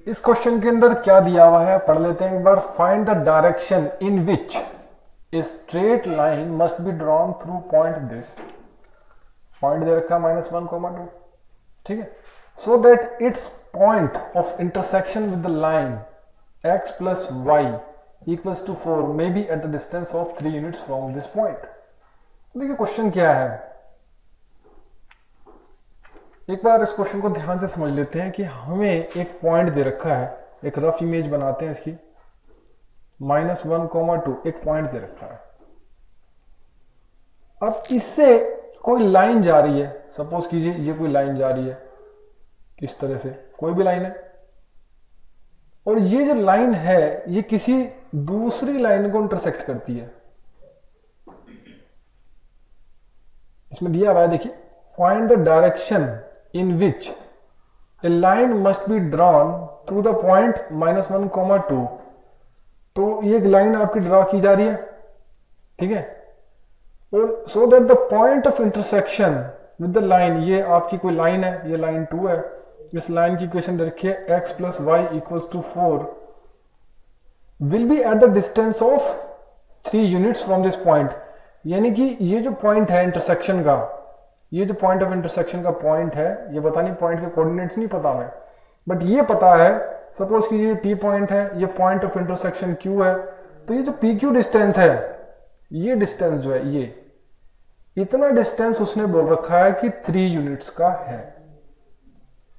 इस क्वेश्चन के अंदर क्या दिया हुआ है पढ़ लेते हैं एक बार। Find the direction in which a straight line must be drawn through point this. Point दे रखा -1,2, ठीक है। So that it's point of intersection with the line x plus y equals to 4 may be at the distance of 3 units from this point। देखिए question क्या है, एक बार इस question को ध्यान से समझ लेते हैं कि हमें एक पॉइंट दे रखा है, एक रफ इमेज बनाते हैं इसकी। -1,2 एक पॉइंट दे रखा है। अब इससे कोई लाइन जा रही है, सपोज कीजिए ये कोई लाइन जा रही है इस तरह से, कोई भी लाइन है, और ये जो लाइन है ये किसी दूसरी लाइन को इंटरसेक्ट करती है। इसमें दिया हुआ है, देखिए, find the direction in which A line must be drawn through the point -1,2। तो ये एक लाइन आपकी ड्रॉ की जा रही है, ठीक है, और so that the point of intersection with the line, ये आपकी कोई लाइन है, ये लाइन 2 है। इस लाइन की इक्वेशन दे रखी है x plus y equals to 4 will be at the distance of 3 units from this point। यानी कि ये जो पॉइंट है इंटरसेक्शन का, ये जो पॉइंट ऑफ इंटरसेक्शन का पॉइंट है, ये पता नहीं, पॉइंट के कोऑर्डिनेट्स नहीं पता हमें, बट ये पता है सपोज कि ये P पॉइंट है, ये पॉइंट ऑफ इंटरसेक्शन Q है। तो ये जो PQ डिस्टेंस है, ये डिस्टेंस जो है, ये इतना डिस्टेंस उसने बोल रखा है कि 3 यूनिट्स का है।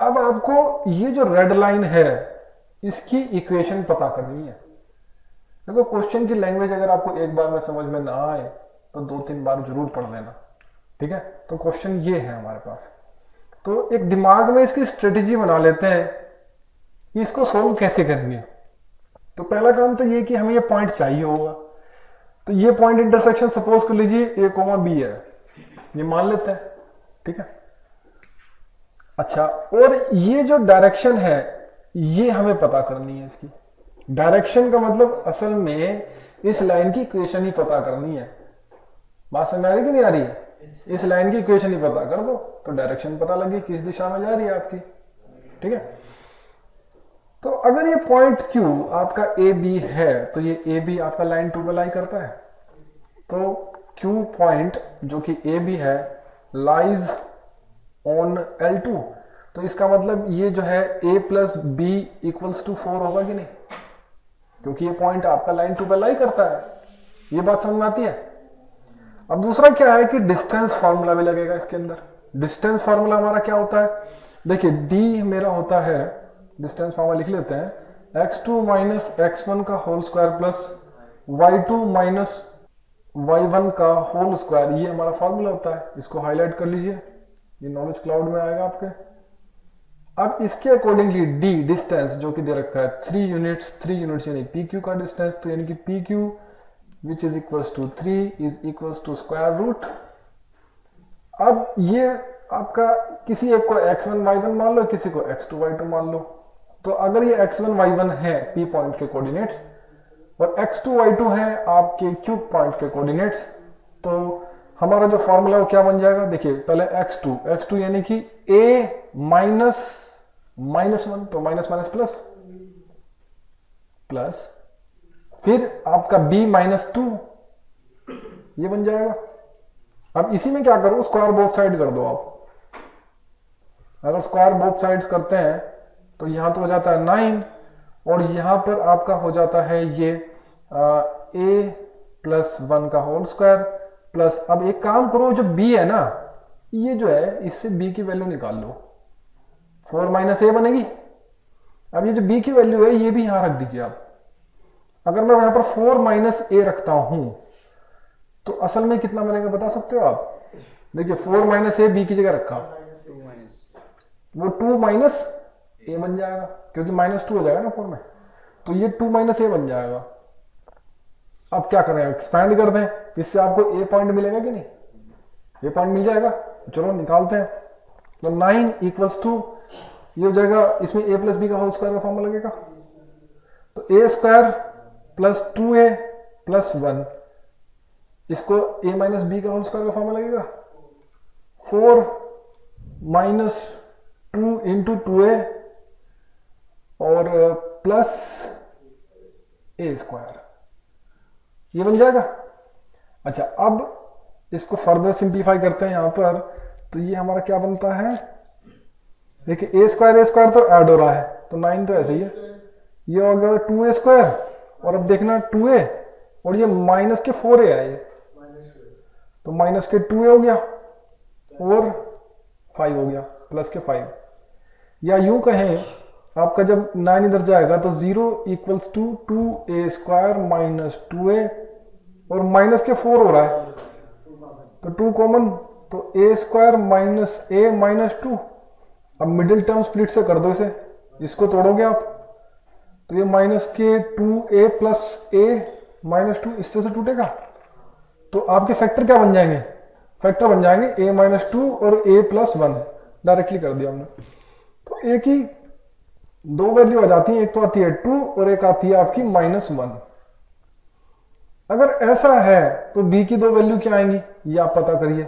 अब आपको ये जो रेड लाइन है इसकी इक्वेशन पता करनी है। देखो क्वेश्चन की लैंग्वेज अगर आपको एक बार में समझ में ना आए तो 2-3 बार जरूर पढ़ लेना, ठीक है। तो क्वेश्चन ये है हमारे पास, तो एक दिमाग में इसकी स्ट्रेटेजी बना लेते हैं कि इसको सोल्व कैसे करनी है। तो पहला काम तो ये कि हमें ये पॉइंट चाहिए होगा। तो ये पॉइंट इंटरसेक्शन सपोज कर लीजिए A, B है, ये मान लेते हैं, ठीक है। अच्छा, और ये जो डायरेक्शन है ये हमें पता करनी है। इसकी डायरेक्शन का मतलब असल में इस लाइन की इक्वेशन ही पता करनी है। बात समझ आ रही कि नहीं आ रही है? इस लाइन की इक्वेशन ही पता कर दो तो डायरेक्शन पता लगे किस दिशा में जा रही है आपकी, ठीक है। तो अगर ये पॉइंट Q आपका AB है तो ये AB आपका लाइन 2 में लाई करता है। तो Q पॉइंट जो कि AB है लाइज ऑन L2। तो इसका मतलब ये जो है A plus B equals to 4 होगा कि नहीं, क्योंकि ये पॉइंट आपका लाइन 2 पे लाई करता है। ये बात समझ में आती है। अब दूसरा क्या है कि डिस्टेंस फार्मूला भी लगेगा इसके अंदर। डिस्टेंस फार्मूला हमारा क्या होता है, देखिए D मेरा होता है, डिस्टेंस फार्मूला लिख लेते हैं, x2 माइनस x1 का whole square plus y2 minus y1 का होल स्क्वायर, ये हमारा फार्मूला होता है। इसको हाईलाइट कर लीजिए, ये नॉलेज क्लाउड में आएगा आपके। अब इसके अकॉर्डिंगली D डिस्टेंस जो कि दे रखा है 3 यूनिट्स यानी PQ का डिस्टेंस, तो यानी कि PQ which is equals to 3 is equals to square root. अब ये आपका किसी एक को x1 y1 मान लो, किसी को x2 y2 मान लो। तो अगर ये x1 y1 है P पॉइंट के कोऑर्डिनेट्स और x2 y2 है आपके Q पॉइंट के कोऑर्डिनेट्स, तो हमारा जो फॉर्मूला वो क्या बन जाएगा, देखिए पहले x2 यानी कि a -1, तो माइनस माइनस प्लस, फिर आपका b -2 ये बन जाएगा। अब इसी में क्या करो, स्क्वायर बोथ साइड कर दो आप। अगर स्क्वायर बोथ साइड्स करते हैं तो यहां तो हो जाता है 9 और यहां पर आपका हो जाता है ये a plus 1 का होल स्क्वायर प्लस, अब एक काम करो, जो b है ना, ये जो है इससे b की वैल्यू निकाल लो, 4 माइनस a बनेगी। अब ये जो b की वैल्यू है ये भी यहां रख दीजिए आप। अगर मैं यहां पर 4 माइनस a रखता हूं तो असल में कितना बनेगा बता सकते हो आप? देखिए 4 माइनस a b की जगह रखा, वो 2 माइनस a बन जाएगा, क्योंकि -2 हो जाएगा ना 4 में, तो ये 2 माइनस a बन जाएगा। अब क्या करें, एक्सपैंड कर दें, इससे आपको a पॉइंट मिलेगा कि नहीं, a पॉइंट मिल जाएगा। चलो निकालते हैं। तो 9 इक्वल्स टू ये हो जाएगा, इसमें a प्लस बी का होल स्क्वायर का फॉर्मूला लगेगा, तो a square plus 2a plus 1, इसको a माइनस बी का होल स्क्वायर का फॉर्मूला लगेगा, 4 माइनस 2 इंटू 2a और प्लस ए स्क्वायर, ये बन जाएगा। अच्छा, अब इसको फर्दर सिंप्लीफाई करते हैं यहां पर, तो ये हमारा क्या बनता है, देखिए ए स्क्वायर तो ऐड हो रहा है, तो 9 तो ऐसे ही है, ये हो गया 2a स्क्वायर, और अब देखना 2a और ये माइनस के 4a है, ये तो माइनस के 2a हो गया और 5 हो गया, प्लस के 5। या यूं कहें, आपका जब 9 इधर जाएगा तो 0 equals to 2a square minus 2a, और माइनस के 4 हो रहा है तो 2 कॉमन, तो a square minus a minus 2। अब मिडिल टर्म स्प्लिट से कर दो इसे, इसको तोड़ोगे आप, तो ये माइनस के 2a प्लस a माइनस 2 इस तरह से टूटेगा। तो आपके फैक्टर क्या बन जाएंगे, फैक्टर बन जाएंगे a माइनस 2 और a प्लस 1, डायरेक्टली कर दिया हमने। तो a की दो वैल्यू आ जाती है, एक तो आती है 2 और एक आती है आपकी -1। अगर ऐसा है तो b की दो वैल्यू क्या आएंगी, ये आप पता करिए।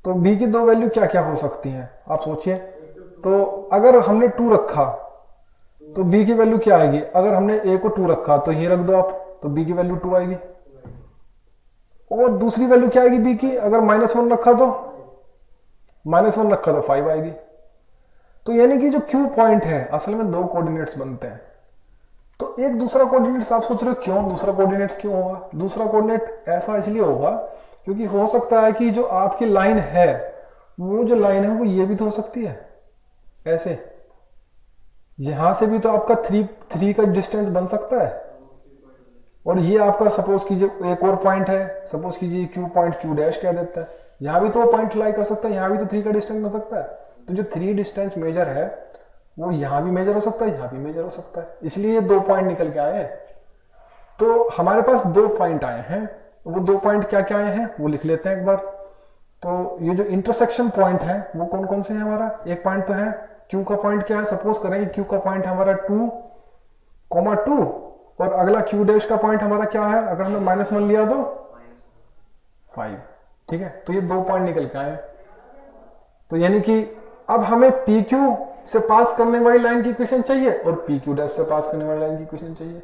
तो b की दो वैल्यू क्या क्या हो सकती हैं, आप सोचिए। तो अगर हमने 2 रखा तो b की वैल्यू क्या आएगी, अगर हमने a को 2 रखा तो यही रख दो आप, तो b की वैल्यू 2 आएगी। और दूसरी वैल्यू क्या आएगी b की, अगर -1 रखा तो -1 रखा तो 5 आएगी। तो यानी कि जो Q पॉइंट है असल में 2 कोऑर्डिनेट्स बनते हैं। तो एक दूसरा कोऑर्डिनेट्स आप सोच रहे हो क्यों दूसरा कोऑर्डिनेट्स क्यों होगा, दूसरा कोऑर्डिनेट ऐसा इसलिए होगा क्योंकि हो सकता है कि जो आपकी लाइन है, वो जो लाइन है वो ये भी तो हो सकती है ऐसे, यहां से भी तो आपका 3 का डिस्टेंस बन सकता है। और ये आपका सपोज कीजिए एक और पॉइंट है, सपोज कीजिए Q पॉइंट Q डैश कह देता है, यहां भी तो पॉइंट लाई कर सकता है, यहां भी तो 3 का डिस्टेंस बन सकता है। तो जो 3 डिस्टेंस मेजर है वो यहां भी मेजर हो सकता है, यहां भी मेजर हो सकता है, इसलिए ये 2 पॉइंट निकल के आए हैं। तो हमारे पास 2 पॉइंट आए हैं, वो 2 पॉइंट क्या क्या आए हैं वो लिख लेते हैं एक बार। तो ये जो इंटरसेक्शन पॉइंट है वो कौन कौन से हैं हमारा, एक पॉइंट तो है Q का पॉइंट क्या है, सपोज करें Q का पॉइंट हमारा 2,2 और अगला Q डैश का पॉइंट हमारा क्या है, अगर हमने -1 लिया तो 5, ठीक है। तो ये 2 पॉइंट निकल के आए। तो यानी कि अब हमें PQ से पास करने वाली लाइन की इक्वेशन चाहिए और PQ डैश से पास करने वाली लाइन की इक्वेशन चाहिए,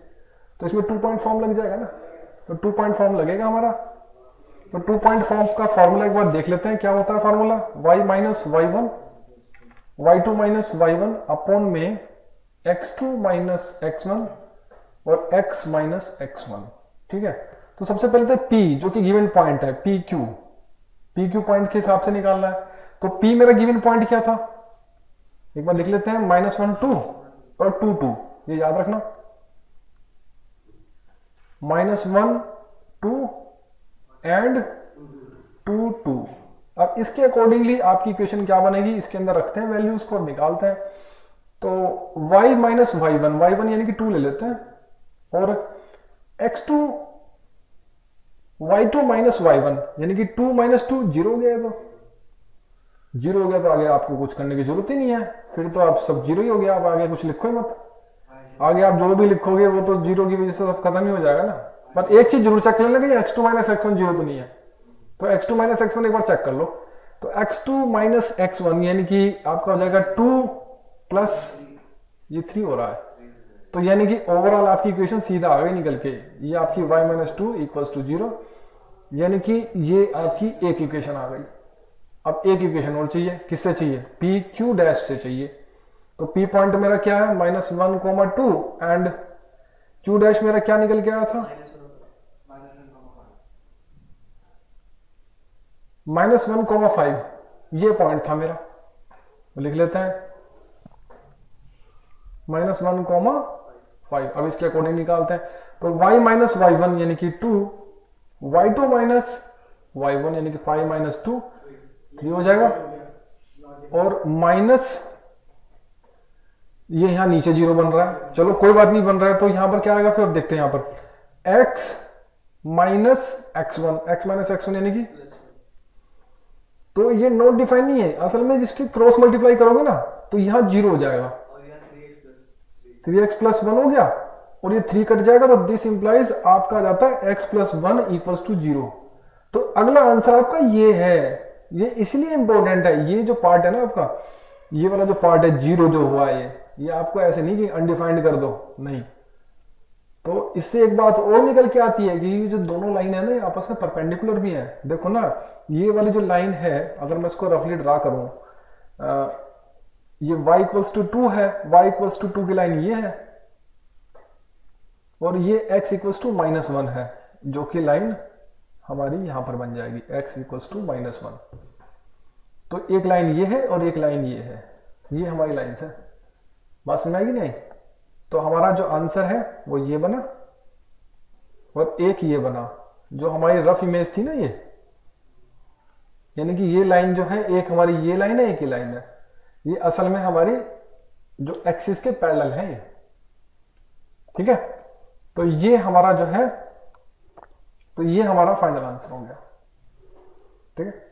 तो इसमें 2 पॉइंट फॉर्म लग जाएगा ना। तो 2 पॉइंट फॉर्म लगेगा हमारा। तो 2 पॉइंट फॉर्म का फॉर्मूला एक बार देख लेते हैं, क्या होता है formula, y minus y1 y2 minus y1 upon में x2 माइनस x1 और x माइनस x1, ठीक है। तो सबसे पहले तो P जो कि गिवन पॉइंट है, PQ पॉइंट के हिसाब से निकालना है। तो P मेरा गिवन पॉइंट क्या था, एक बार लिख लेते हैं, -1 2 और 2 2, ये याद रखना, -1 2 एंड 2 2। अब इसके अकॉर्डिंगली आपकी इक्वेशन क्या बनेगी, इसके अंदर रखते हैं वैल्यूज को, निकालते हैं। तो y माइनस y1 यानी कि 2 ले लेते हैं, और x2 y2 माइनस y1 यानी कि 2 माइनस 2 0 हो गया। तो 0 हो गया तो आगे आपको कुछ करने की जरूरत ही नहीं है, फिर तो आप सब 0 ही हो गया, आप आगे कुछ लिखो ही मत, आगे आप जो भी लिखोगे वो तो 0 की वजह से सब खत्म ही हो जाएगा ना। बट एक चीज जरूर चेक कर लेना कि x2 माइनस x1 0 तो नहीं है, तो x2 माइनस x1 एक बार चेक कर लो। तो x2 माइनस x1 यानी कि आपका हो जाएगा 2 प्लस ये 3 हो रहा है, तो यानी कि ओवरऑल आपकी इक्वेशन सीधा आ गई निकल के, ये आपकी y माइनस 2 इक्वल्स टू 0, यानी कि ये आपकी एक इक्वेशन आ गई। अब एक इक्वेशन और चाहिए, किससे चाहिए, PQ डैश से चाहिए। तो P पॉइंट मेरा क्या है, -1, 2 एंड Q डैश मेरा क्या निकल के आया था, -1, 5, ये पॉइंट था मेरा, तो लिख लेते हैं -1, 5। अब इसके अकॉर्डिंग निकालते हैं। तो y माइनस y1 यानी कि 2, y2 माइनस y1 यानी कि 5 माइनस 2 3 हो जाएगा, और माइनस ये यहां नीचे 0 बन रहा है, चलो कोई बात नहीं बन रहा है, तो यहां पर क्या आएगा, फिर अब देखते हैं यहां पर x माइनस x1 यानी कि, तो ये नोट डिफाइन नहीं है असल में, जिसकी क्रॉस मल्टीप्लाई करोगे ना तो यहां 0 हो जाएगा, 3x प्लस 1 हो गया, और ये 3 कट जाएगा, तो दिस इंप्लाइज आपका आ जाता है x प्लस 1 इक्वल्स टू 0। तो अगला आंसर आपका ये है, ये इसलिए इंपॉर्टेंट है, ये जो पार्ट है ना आपका, ये वाला जो पार्ट है 0 जो हुआ है, ये आपको ऐसे नहीं कि अनडिफाइंड कर दो, नहीं। तो इससे एक बात और निकल के आती है कि ये जो दोनों लाइन है ना, ये आपस में परपेंडिकुलर भी है। देखो ना, ये वाली जो लाइन है, अगर मैं इसको रफली ड्रा करूं, ये y इक्वल्स टू 2 है, y इक्वल्स टू 2 की लाइन ये है, और ये x इक्वल्स टू -1 है, जो कि लाइन हमारी यहां पर बन जाएगी x इक्वल्स टू -1। तो एक लाइन ये है और एक लाइन ये है, ये हमारी लाइन है। बात समझ आएगी नहीं? तो हमारा जो आंसर है वो ये बना और एक ये बना, जो हमारी रफ इमेज थी ना ये, यानी कि ये लाइन जो है, एक हमारी ये लाइन है, एक ही लाइन है, ये असल में हमारी जो एक्सिस के पैरेलल है ये। ठीक है, तो ये हमारा जो है, तो ये हमारा फाइनल आंसर हो गया। ठीक है।